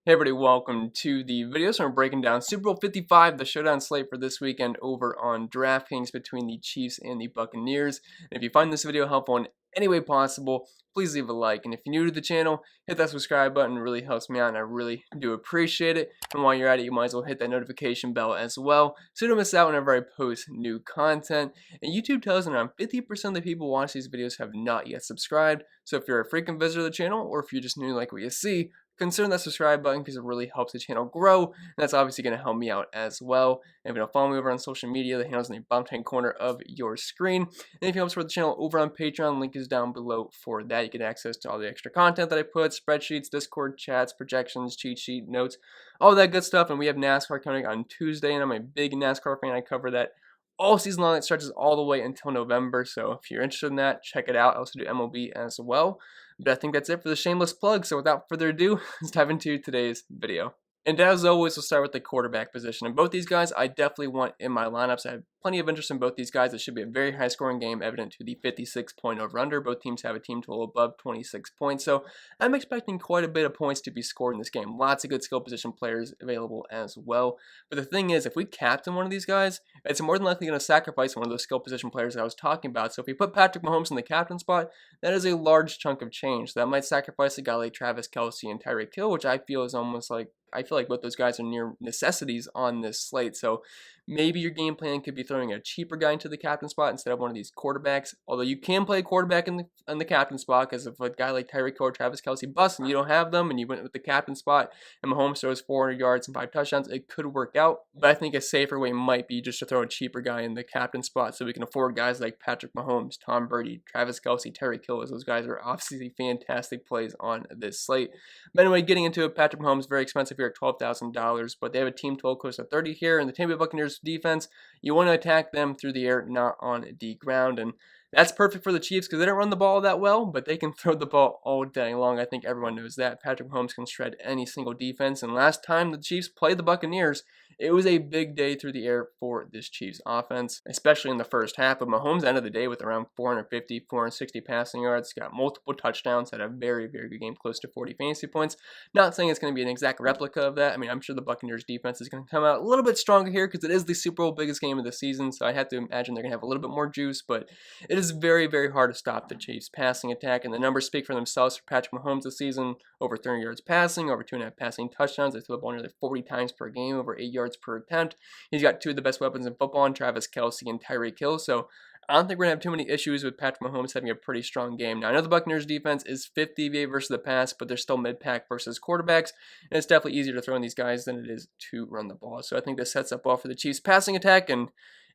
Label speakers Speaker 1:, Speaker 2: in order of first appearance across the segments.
Speaker 1: Hey everybody, welcome to the video. So we're breaking down Super Bowl 55, the showdown slate for this weekend over on Draftkings between the Chiefs and the Buccaneers. And if you find this video helpful in any way possible, please leave a like. And if you're new to the channel, hit that subscribe button. It really helps me out and I really do appreciate it. And while you're at it, you might as well hit that notification bell as well so you don't miss out whenever I post new content. And YouTube tells me around 50% of the people who watch these videos have not yet subscribed. So if you're a frequent visitor to the channel or if you're just new like what you see, consider that subscribe button because it really helps the channel grow, and that's obviously going to help me out as well. And if you don't follow me over on social media, the handle's in the bottom right corner of your screen. And if you want to support the channel over on Patreon, link is down below for that. You get access to all the extra content that I put, spreadsheets, Discord chats, projections, cheat sheet, notes, all that good stuff. And we have NASCAR coming on Tuesday, and I'm a big NASCAR fan. I cover that all season long. It stretches all the way until November, so if you're interested in that, check it out. I also do MLB as well. But I think that's it for the shameless plug, so without further ado, let's dive into today's video. And as always, we'll start with the quarterback position. And both these guys, I definitely want in my lineups. I have plenty of interest in both these guys. It should be a very high-scoring game, evident to the 56-point over-under. Both teams have a team total above 26 points, so I'm expecting quite a bit of points to be scored in this game. Lots of good skill position players available as well. But the thing is, if we captain one of these guys, it's more than likely going to sacrifice one of those skill position players that I was talking about. So if we put Patrick Mahomes in the captain spot, that is a large chunk of change. So that might sacrifice a guy like Travis Kelce and Tyra Tyrikill, which I feel is almost like, I feel like both those guys are near necessities on this slate. So maybe your game plan could be throwing a cheaper guy into the captain spot instead of one of these quarterbacks. Although you can play a quarterback in the captain spot, because if a guy like Tyreek or Travis Kelce busts and you don't have them and you went with the captain spot and Mahomes throws 400 yards and 5 touchdowns, it could work out. But I think a safer way might be just to throw a cheaper guy in the captain spot so we can afford guys like Patrick Mahomes, Tom Brady, Travis Kelce, Tyreek Hill, as those guys are obviously fantastic plays on this slate. But anyway, getting into it, Patrick Mahomes very expensive here at $12,000, but they have a team total close to 30 here, and the Tampa Buccaneers defense, you want to attack them through the air, not on the ground, and that's perfect for the Chiefs because they don't run the ball that well, but they can throw the ball all day long. I think everyone knows that. Patrick Mahomes can shred any single defense, and last time the Chiefs played the Buccaneers, it was a big day through the air for this Chiefs offense, especially in the first half. But Mahomes ended the day with around 450, 460 passing yards, got multiple touchdowns, had a very, very good game, close to 40 fantasy points. Not saying it's going to be an exact replica of that. I mean, I'm sure the Buccaneers defense is going to come out a little bit stronger here because it is the Super Bowl biggest game of the season, so I have to imagine they're going to have a little bit more juice, but it is very, very hard to stop the Chiefs' passing attack, and the numbers speak for themselves for Patrick Mahomes this season. Over 300 yards passing, over 2.5 passing touchdowns. They throw the ball nearly 40 times per game, over 8 yards per attempt. He's got two of the best weapons in football in Travis Kelce and Tyreek Hill, so I don't think we're going to have too many issues with Patrick Mahomes having a pretty strong game. Now, I know the Buccaneers defense is 5th DVA versus the pass, but they're still mid-pack versus quarterbacks, and it's definitely easier to throw in these guys than it is to run the ball. So I think this sets up well for the Chiefs' passing attack, and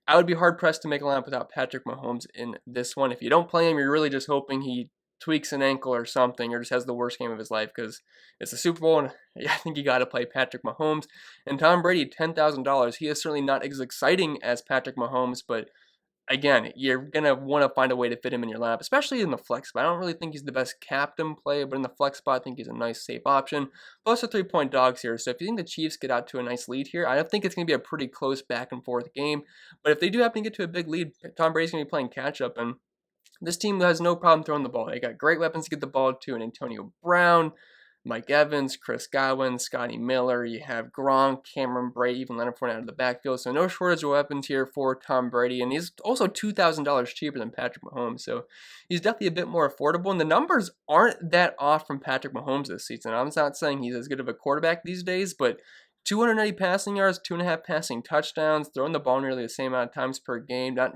Speaker 1: I would be hard-pressed to make a lineup without Patrick Mahomes in this one. If you don't play him, you're really just hoping he tweaks an ankle or something, or just has the worst game of his life, because it's the Super Bowl, and I think you got to play Patrick Mahomes. And Tom Brady, $10,000. He is certainly not as exciting as Patrick Mahomes, but again, you're going to want to find a way to fit him in your lineup, especially in the flex spot. I don't really think he's the best captain play, but in the flex spot, I think he's a nice, safe option. Plus the 3-point dogs here. So if you think the Chiefs get out to a nice lead here, I don't think it's going to be a pretty close back-and-forth game. But if they do happen to get to a big lead, Tom Brady's going to be playing catch-up, and this team has no problem throwing the ball. They got great weapons to get the ball to, and Antonio Brown, Mike Evans, Chris Godwin, Scottie Miller. You have Gronk, Cameron Brate, even Leonard Fournette out of the backfield. So no shortage of weapons here for Tom Brady. And he's also $2,000 cheaper than Patrick Mahomes. So he's definitely a bit more affordable. And the numbers aren't that off from Patrick Mahomes this season. I'm not saying he's as good of a quarterback these days, but 290 passing yards, 2.5 passing touchdowns, throwing the ball nearly the same amount of times per game, not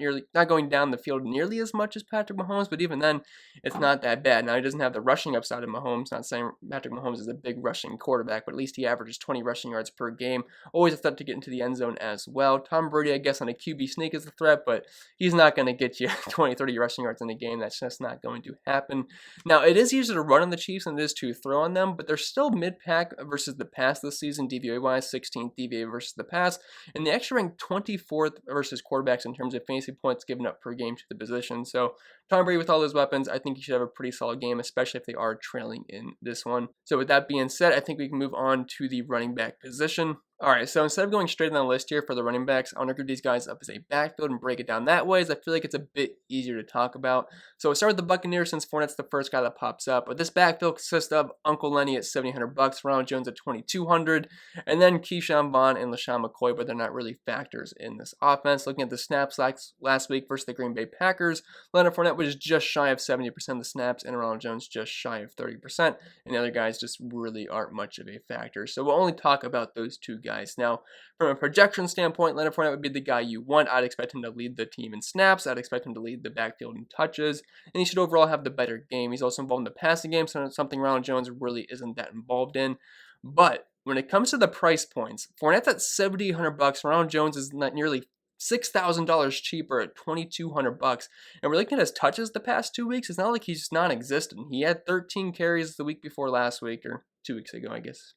Speaker 1: going down the field nearly as much as Patrick Mahomes, but even then, it's not that bad. Now, he doesn't have the rushing upside of Mahomes. Not saying Patrick Mahomes is a big rushing quarterback, but at least he averages 20 rushing yards per game. Always a threat to get into the end zone as well. Tom Brady, I guess, on a QB sneak is a threat, but he's not going to get you 20, 30 rushing yards in a game. That's just not going to happen. Now, it is easier to run on the Chiefs than it is to throw on them, but they're still mid-pack versus the pass this season, DVOA-wise. 16th DVA versus the pass, and they actually rank 24th versus quarterbacks in terms of fantasy points given up per game to the position. So Tom Brady with all those weapons, I think he should have a pretty solid game, especially if they are trailing in this one. So with that being said, I think we can move on to the running back position. Alright, so instead of going straight down the list here for the running backs, I want to group these guys up as a backfield and break it down that way, as I feel like it's a bit easier to talk about. So we'll start with the Buccaneers since Fournette's the first guy that pops up. But this backfield consists of Uncle Lenny at $7,800, Ronald Jones at $2,200, and then Keyshawn Vaughn and LaShawn McCoy, but they're not really factors in this offense. Looking at the snaps last week versus the Green Bay Packers, Leonard Fournette was just shy of 70% of the snaps, and Ronald Jones just shy of 30%, and the other guys just really aren't much of a factor. So we'll only talk about those two guys. Now, from a projection standpoint, Leonard Fournette would be the guy you want. I'd expect him to lead the team in snaps. I'd expect him to lead the backfield in touches, and he should overall have the better game. He's also involved in the passing game, so it's something Ronald Jones really isn't that involved in. But when it comes to the price points, Fournette's at $7,800. Ronald Jones is not nearly $6,000 cheaper at $2,200, and we're looking at his touches the past 2 weeks. It's not like he's non-existent. He had 13 carries the week before last week, or 2 weeks ago, I guess,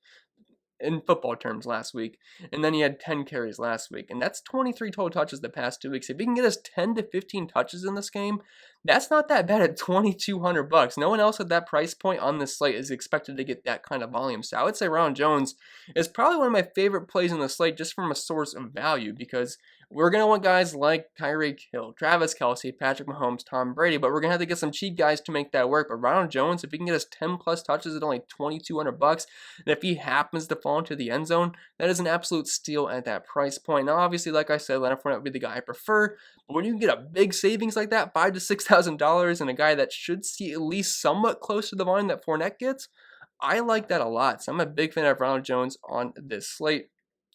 Speaker 1: in football terms last week, and then he had 10 carries last week, and that's 23 total touches the past 2 weeks. If he can get us 10 to 15 touches in this game, that's not that bad at $2,200. No one else at that price point on this slate is expected to get that kind of volume. So I would say Ronald Jones is probably one of my favorite plays in the slate just from a source of value, because we're going to want guys like Tyra Tyrikill, Travis Kelce, Patrick Mahomes, Tom Brady, but we're going to have to get some cheap guys to make that work. But Ronald Jones, if he can get us 10 plus touches at only $2,200, and if he happens to fall into the end zone, that is an absolute steal at that price point. Now, obviously, like I said, Leonard Fournette would be the guy I prefer, but when you can get a big savings like that, $5,000 to $6,000, and a guy that should see at least somewhat close to the volume that Fournette gets, I like that a lot. So I'm a big fan of Ronald Jones on this slate.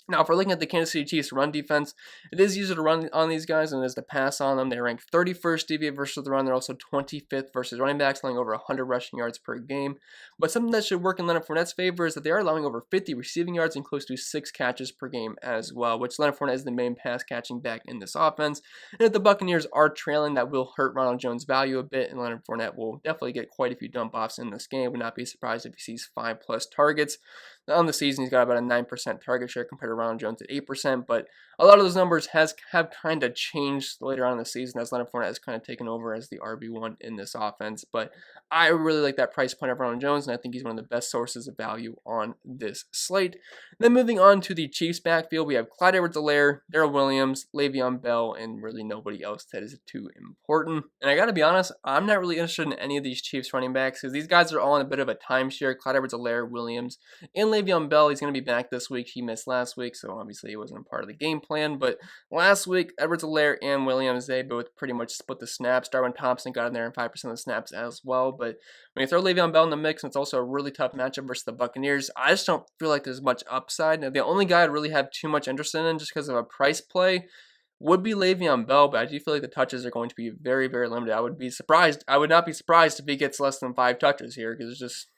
Speaker 1: Now, if we're looking at the Kansas City Chiefs run defense, it is easier to run on these guys than it is to pass on them. They rank 31st DVA versus the run. They're also 25th versus running backs, allowing over 100 rushing yards per game. But something that should work in Leonard Fournette's favor is that they are allowing over 50 receiving yards and close to 6 catches per game as well, which Leonard Fournette is the main pass catching back in this offense. And if the Buccaneers are trailing, that will hurt Ronald Jones' value a bit, and Leonard Fournette will definitely get quite a few dump offs in this game. Would not be surprised if he sees 5+ targets. On the season, he's got about a 9% target share compared to Ronald Jones at 8%, but a lot of those numbers have kind of changed later on in the season as Leonard Fournette has kind of taken over as the RB1 in this offense. But I really like that price point of Ronald Jones, and I think he's one of the best sources of value on this slate. Then moving on to the Chiefs backfield, we have Clyde Edwards-Helaire, Darrell Williams, Le'Veon Bell, and really nobody else that is too important. And I got to be honest, I'm not really interested in any of these Chiefs running backs because these guys are all in a bit of a timeshare. Clyde Edwards-Helaire, Williams, and Le'Veon Bell. He's going to be back this week. He missed last week, so obviously he wasn't a part of the game plan. But last week, Edwards-Helaire and Williams, they both pretty much split the snaps. Darwin Thompson got in there in 5% of the snaps as well. But when you throw Le'Veon Bell in the mix, and it's also a really tough matchup versus the Buccaneers, I just don't feel like there's much upside. Now, the only guy I'd really have too much interest in just because of a price play would be Le'Veon Bell, but I do feel like the touches are going to be very, very limited. I would not be surprised if he gets less than 5 touches here, because it's just,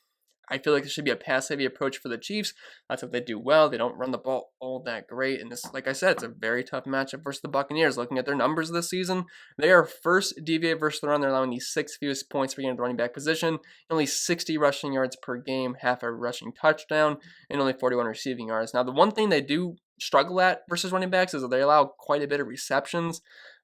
Speaker 1: I feel like there should be a pass-heavy approach for the Chiefs. That's what they do well. They don't run the ball all that great. And this, like I said, it's a very tough matchup versus the Buccaneers. Looking at their numbers this season, they are first DVA versus the run. They're allowing the 6th fewest points per game at the running back position, only 60 rushing yards per game, half a rushing touchdown, and only 41 receiving yards. Now, the one thing they do struggle at versus running backs is that they allow quite a bit of receptions.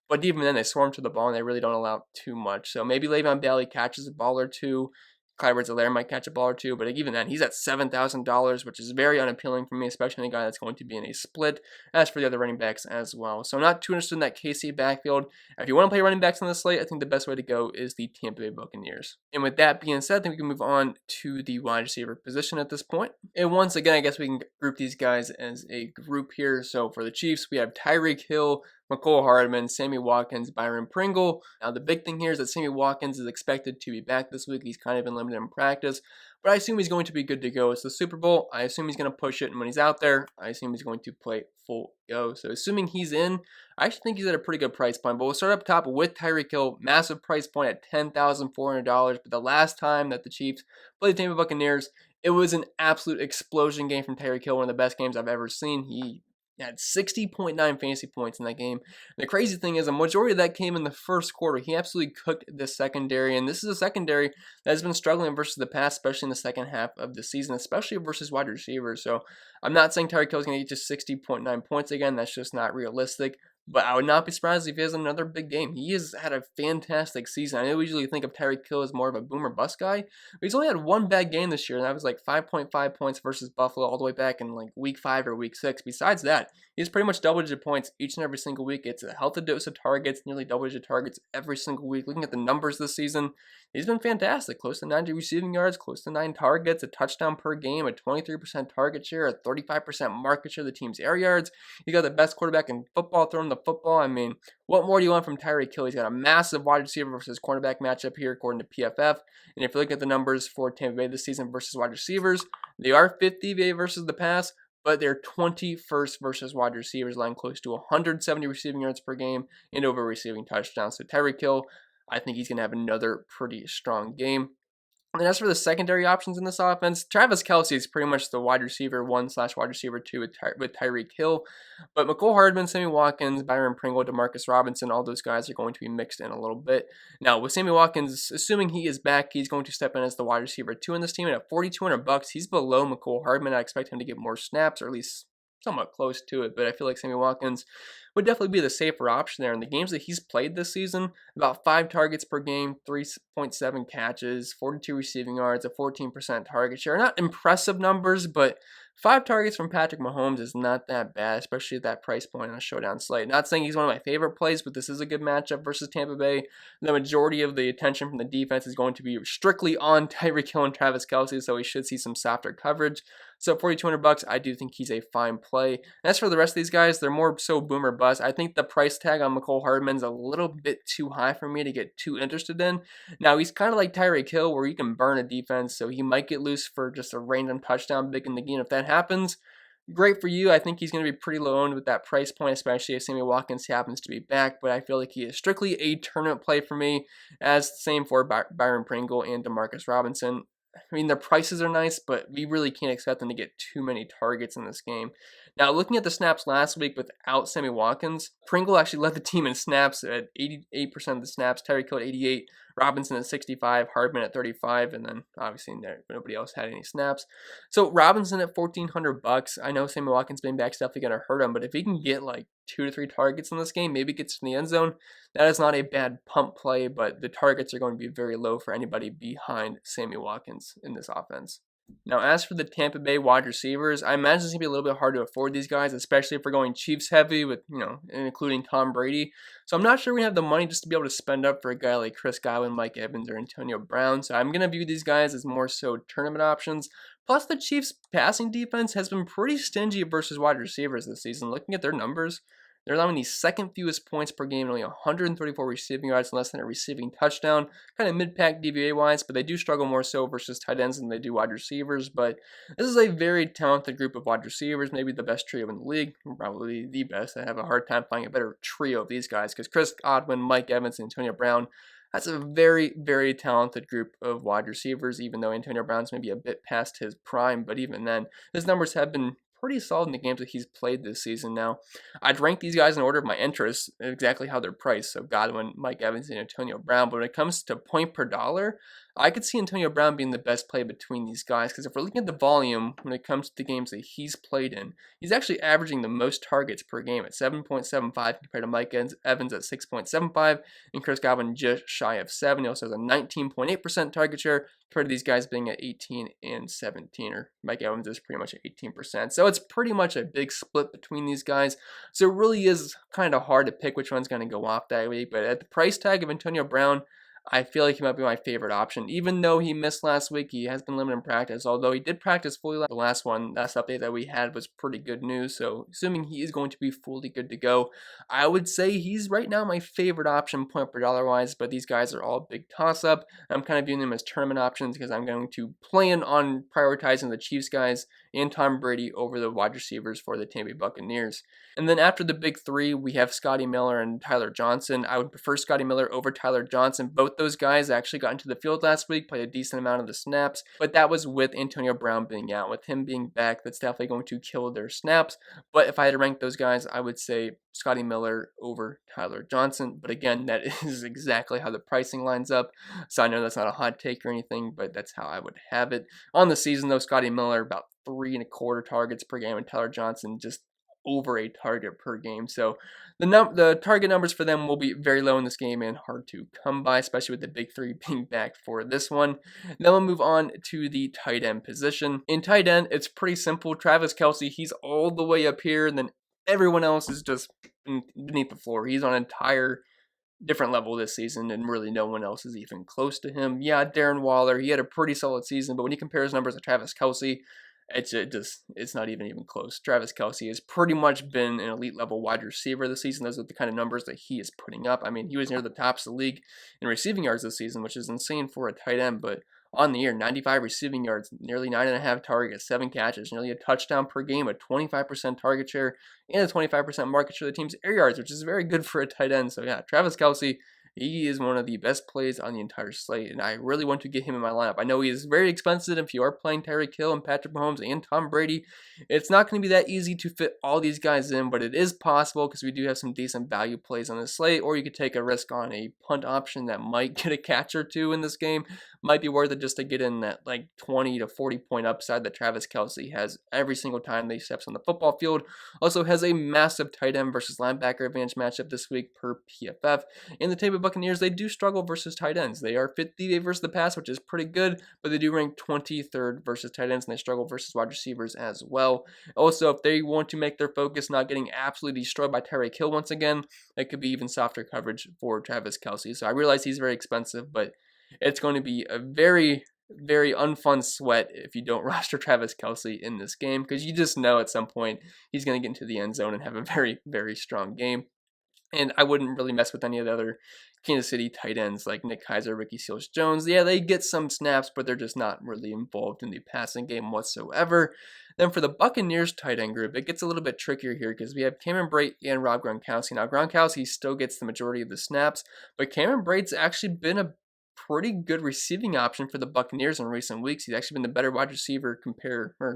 Speaker 1: But even then, they swarm to the ball, and they really don't allow too much. So maybe Le'Veon Bell catches a ball or two. Clyde Edwards-Helaire might catch a ball or two, but even then, he's at $7,000, which is very unappealing for me, especially in a guy that's going to be in a split, as for the other running backs as well. So I'm not too interested in that KC backfield. If you want to play running backs on the slate, I think the best way to go is the Tampa Bay Buccaneers. And with that being said, I think we can move on to the wide receiver position at this point. And once again, I guess we can group these guys as a group here. So for the Chiefs, we have Tyreek Hill, McCole Hardman, Sammy Watkins, Byron Pringle. Now, the big thing here is that Sammy Watkins is expected to be back this week. He's kind of been limited in practice, but I assume he's going to be good to go. It's the Super Bowl. I assume he's going to push it, and when he's out there, I assume he's going to play full go. So assuming he's in, I actually think he's at a pretty good price point. But we'll start up top with Tyreek Hill, massive price point at $10,400. But the last time that the Chiefs played the Tampa Buccaneers, it was an absolute explosion game from Tyreek Hill, one of the best games I've ever seen. He had 60.9 fantasy points in that game. And the crazy thing is, a majority of that came in the first quarter. He absolutely cooked the secondary, and this is a secondary that has been struggling versus the pass, especially in the second half of the season, especially versus wide receivers. So I'm not saying Tyreek Hill is going to get just 60.9 points again. That's just not realistic. but I would not be surprised if he has another big game. He has had a fantastic season. I know we usually think of Tyreek as more of a boomer bust guy, but he's only had one bad game this year, and that was like 5.5 points versus Buffalo all the way back in like week 5 or week 6. Besides that, he's pretty much double-digit points each and every single week. It's a healthy dose of targets, nearly double-digit targets every single week. Looking at the numbers this season, he's been fantastic. Close to 90 receiving yards, close to 9 targets, a touchdown per game, a 23% target share, a 35% market share of the team's air yards. He got the best quarterback in football throwing the football. I mean, what more do you want from Tyreek? He's got a massive wide receiver versus cornerback matchup here, according to PFF. And if you look at the numbers for Tampa Bay this season versus wide receivers, they are 50 versus the pass, but they're 21st versus wide receivers, lying close to 170 receiving yards per game and over receiving touchdowns. So Tyreek Hill, I think he's going to have another pretty strong game. And as for the secondary options in this offense, Travis Kelce is pretty much the wide receiver 1/wide receiver 2 with Tyreek Hill. But McCole Hardman, Sammy Watkins, Byron Pringle, Demarcus Robinson, all those guys are going to be mixed in a little bit. Now, with Sammy Watkins, assuming he is back, he's going to step in as the wide receiver 2 in this team. And at $4,200, he's below McCole Hardman. I expect him to get more snaps, or at least somewhat close to it, but I feel like Sammy Watkins would definitely be the safer option there. In the games that he's played this season, about 5 targets per game, 3.7 catches, 42 receiving yards, a 14% target share. Not impressive numbers, but 5 targets from Patrick Mahomes is not that bad, especially at that price point on a showdown slate. Not saying he's one of my favorite plays, but this is a good matchup versus Tampa Bay. The majority of the attention from the defense is going to be strictly on Tyreek Hill and Travis Kelce, so we should see some softer coverage. So $4,200, I do think he's a fine play. As for the rest of these guys, they're more so boomer bust. I think the price tag on McCole Hardman's a little bit too high for me to get too interested in. Now, he's kind of like Tyreek Hill, where you can burn a defense, so he might get loose for just a random touchdown big in the game. If that happens, great for you. I think he's going to be pretty low owned with that price point, especially if Sammy Watkins happens to be back. But I feel like he is strictly a tournament play for me, as same for Byron Pringle and Demarcus Robinson. I mean, their prices are nice, but we really can't expect them to get too many targets in this game. Now, looking at the snaps last week without Sammy Watkins, Pringle actually led the team in snaps at 88% of the snaps, Tyreek Hill at 88, Robinson at 65, Hardman at 35, and then obviously nobody else had any snaps. So Robinson at $1,400. I know Sammy Watkins being back is definitely going to hurt him, but if he can get like 2 to 3 targets in this game, maybe gets in the end zone, that is not a bad pump play, but the targets are going to be very low for anybody behind Sammy Watkins in this offense. Now, as for the Tampa Bay wide receivers, I imagine it's going to be a little bit hard to afford these guys, especially if we're going Chiefs heavy with, including Tom Brady. So I'm not sure we have the money just to be able to spend up for a guy like Chris Godwin, Mike Evans, or Antonio Brown. So I'm going to view these guys as more so tournament options. Plus, the Chiefs' passing defense has been pretty stingy versus wide receivers this season. Looking at their numbers, they're allowing the second fewest points per game, only 134 receiving yards and less than a receiving touchdown. Kind of mid-pack DVA-wise, but they do struggle more so versus tight ends than they do wide receivers. But this is a very talented group of wide receivers, maybe the best trio in the league, probably the best. I have a hard time finding a better trio of these guys because Chris Godwin, Mike Evans, and Antonio Brown, that's a very, very talented group of wide receivers, even though Antonio Brown's maybe a bit past his prime. But even then, his numbers have been pretty solid in the games that he's played this season now. I'd rank these guys in order of my interest, exactly how they're priced. So Godwin, Mike Evans, and Antonio Brown. But when it comes to point per dollar, I could see Antonio Brown being the best play between these guys because if we're looking at the volume when it comes to the games that he's played in, he's actually averaging the most targets per game at 7.75 compared to Mike Evans at 6.75 and Chris Godwin just shy of 7. He also has a 19.8% target share compared to these guys being at 18 and 17, or Mike Evans is pretty much at 18%. So it's pretty much a big split between these guys. So it really is kind of hard to pick which one's going to go off that week. But at the price tag of Antonio Brown, I feel like he might be my favorite option. Even though he missed last week, he has been limited in practice. Although he did practice fully the last update that we had was pretty good news. So assuming he is going to be fully good to go, I would say he's right now my favorite option point per dollar wise. But these guys are all big toss up. I'm kind of viewing them as tournament options because I'm going to plan on prioritizing the Chiefs guys and Tom Brady over the wide receivers for the Tampa Bay Buccaneers. And then after the big three, we have Scottie Miller and Tyler Johnson. I would prefer Scottie Miller over Tyler Johnson. Both those guys actually got into the field last week, played a decent amount of the snaps, but that was with Antonio Brown being out. With him being back, that's definitely going to kill their snaps. But if I had to rank those guys, I would say Scottie Miller over Tyler Johnson. But again, that is exactly how the pricing lines up. So I know that's not a hot take or anything, but that's how I would have it. On the season, though, Scottie Miller about 3.25 targets per game, and Tyler Johnson just over a target per game. So the target numbers for them will be very low in this game and hard to come by, especially with the big three being back for this one. Then we'll move on to the tight end position. In tight end, it's pretty simple. Travis Kelce, he's all the way up here, and then everyone else is just beneath the floor. He's on an entire different level this season, and really no one else is even close to him. Yeah, Darren Waller, he had a pretty solid season, but when he compares numbers to Travis Kelce, it's not even close. Travis Kelce has pretty much been an elite level wide receiver this season. Those are the kind of numbers that he is putting up. I mean, he was near the tops of the league in receiving yards this season, which is insane for a tight end, but on the year, 95 receiving yards, nearly 9.5 targets, 7 catches, nearly a touchdown per game, a 25% target share, and a 25% market share of the team's air yards, which is very good for a tight end. So yeah, Travis Kelce, he is one of the best plays on the entire slate, and I really want to get him in my lineup. I know he is very expensive if you are playing Tyra Tyrikill and Patrick Mahomes and Tom Brady. It's not going to be that easy to fit all these guys in, but it is possible because we do have some decent value plays on the slate, or you could take a risk on a punt option that might get a catch or two in this game. Might be worth it just to get in that like 20 to 40 point upside that Travis Kelce has every single time that he steps on the football field. Also has a massive tight end versus linebacker advantage matchup this week per PFF. In the Tampa Buccaneers, they do struggle versus tight ends. They are 50th versus the pass, which is pretty good, but they do rank 23rd versus tight ends, and they struggle versus wide receivers as well. Also, if they want to make their focus not getting absolutely destroyed by Tyra Tyrikill once again, it could be even softer coverage for Travis Kelce. So I realize he's very expensive, but it's going to be a very, very unfun sweat if you don't roster Travis Kelce in this game, because you just know at some point he's going to get into the end zone and have a very, very strong game. And I wouldn't really mess with any of the other Kansas City tight ends like Nick Keiser, Ricky Seals-Jones. Yeah, they get some snaps, but they're just not really involved in the passing game whatsoever. Then for the Buccaneers tight end group, it gets a little bit trickier here because we have Cameron Brate and Rob Gronkowski. Now, Gronkowski still gets the majority of the snaps, but Cameron Brate's actually been a pretty good receiving option for the Buccaneers in recent weeks. He's actually been the better wide receiver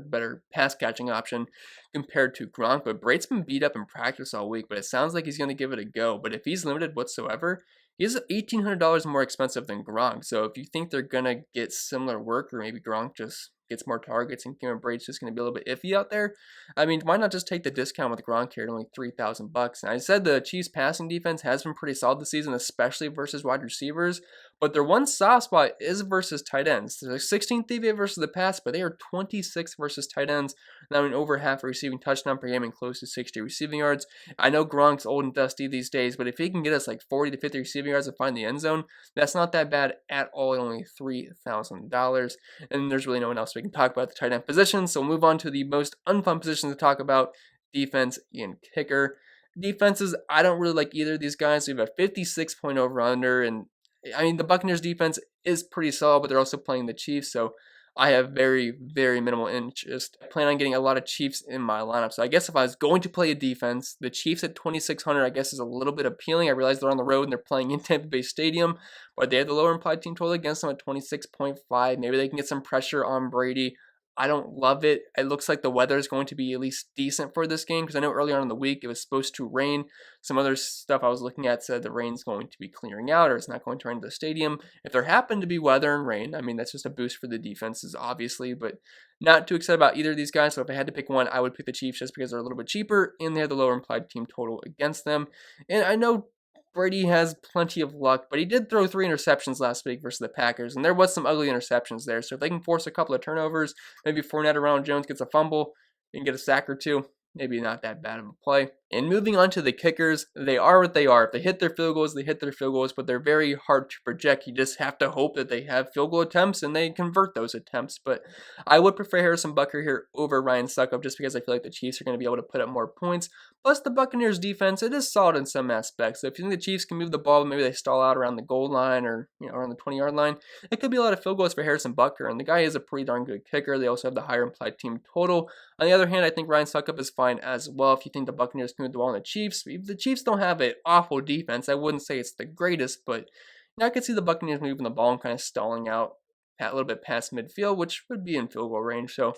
Speaker 1: better pass catching option compared to Gronk. But Brate's been beat up in practice all week, but it sounds like he's going to give it a go. But if he's limited whatsoever, he's $1,800 more expensive than Gronk. So if you think they're going to get similar work, or maybe Gronk just gets more targets and Cameron Brate's just going to be a little bit iffy out there, I mean, why not just take the discount with Gronk here at only $3,000? And I said the Chiefs passing defense has been pretty solid this season, especially versus wide receivers, but their one soft spot is versus tight ends. They're 16th DVA versus the pass, but they are 26th versus tight ends, allowing over half a receiving touchdown per game and close to 60 receiving yards. I know Gronk's old and dusty these days, but if he can get us like 40 to 50 receiving yards and find the end zone, that's not that bad at all at only $3,000. And there's really no one else we can talk about the tight end position, so we'll move on to the most unfun position to talk about, defense and kicker. Defenses, I don't really like either of these guys. We have a 56-point over-under, and I mean, the Buccaneers defense is pretty solid, but they're also playing the Chiefs, so I have very, very minimal interest. I plan on getting a lot of Chiefs in my lineup, so I guess if I was going to play a defense, the Chiefs at 2,600, I guess, is a little bit appealing. I realize they're on the road and they're playing in Tampa Bay Stadium, but they have the lower implied team total against them at 26.5. Maybe they can get some pressure on Brady. I don't love it. It looks like the weather is going to be at least decent for this game, because I know earlier on in the week it was supposed to rain. Some other stuff I was looking at said the rain's going to be clearing out, or it's not going to rain at the stadium. If there happened to be weather and rain, I mean, that's just a boost for the defenses, obviously, but not too excited about either of these guys. So if I had to pick one, I would pick the Chiefs just because they're a little bit cheaper and they have the lower implied team total against them. And I know Brady has plenty of luck, but he did throw 3 interceptions last week versus the Packers, and there was some ugly interceptions there. So if they can force a couple of turnovers, maybe Fournette or Ronald Jones gets a fumble and get a sack or two, maybe not that bad of a play. And moving on to the kickers, they are what they are. If they hit their field goals, they hit their field goals, but they're very hard to project. You just have to hope that they have field goal attempts and they convert those attempts. But I would prefer Harrison Butker here over Ryan Succop, just because I feel like the Chiefs are going to be able to put up more points. Plus, the Buccaneers defense, it is solid in some aspects. So if you think the Chiefs can move the ball, maybe they stall out around the goal line or around the 20-yard line, it could be a lot of field goals for Harrison Butker. And the guy is a pretty darn good kicker. They also have the higher implied team total. On the other hand, I think Ryan Succop is fine as well. If you think the Buccaneers can move the ball on the Chiefs, if the Chiefs don't have an awful defense, I wouldn't say it's the greatest, but I could see the Buccaneers moving the ball and kind of stalling out a little bit past midfield, which would be in field goal range. So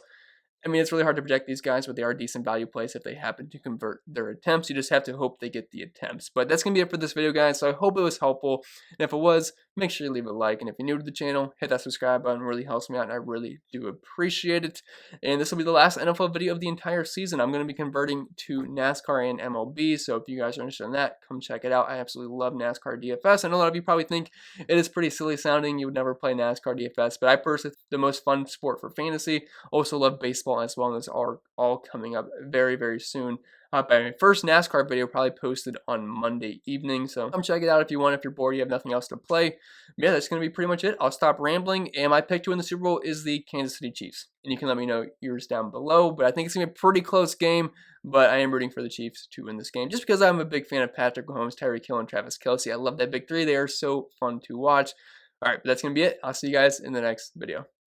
Speaker 1: I mean, it's really hard to project these guys, but they are decent value plays if they happen to convert their attempts. You just have to hope they get the attempts. But that's going to be it for this video, guys. So I hope it was helpful. And if it was, make sure you leave a like. And if you're new to the channel, hit that subscribe button. It really helps me out, and I really do appreciate it. And this will be the last NFL video of the entire season. I'm going to be converting to NASCAR and MLB. So if you guys are interested in that, come check it out. I absolutely love NASCAR DFS. I know a lot of you probably think it is pretty silly sounding. You would never play NASCAR DFS. But I personally think the most fun sport for fantasy. Also love baseball as well, and those are all coming up very, very soon. My first NASCAR video probably posted on Monday evening, so come check it out if you want. If you're bored, you have nothing else to play. Yeah, that's going to be pretty much it. I'll stop rambling, and my pick to win the Super Bowl is the Kansas City Chiefs. And you can let me know yours down below, but I think it's going to be a pretty close game, but I am rooting for the Chiefs to win this game, just because I'm a big fan of Patrick Mahomes, Tyra Tyrikill, and Travis Kelce. I love that big three. They are so fun to watch. All right, but that's going to be it. I'll see you guys in the next video.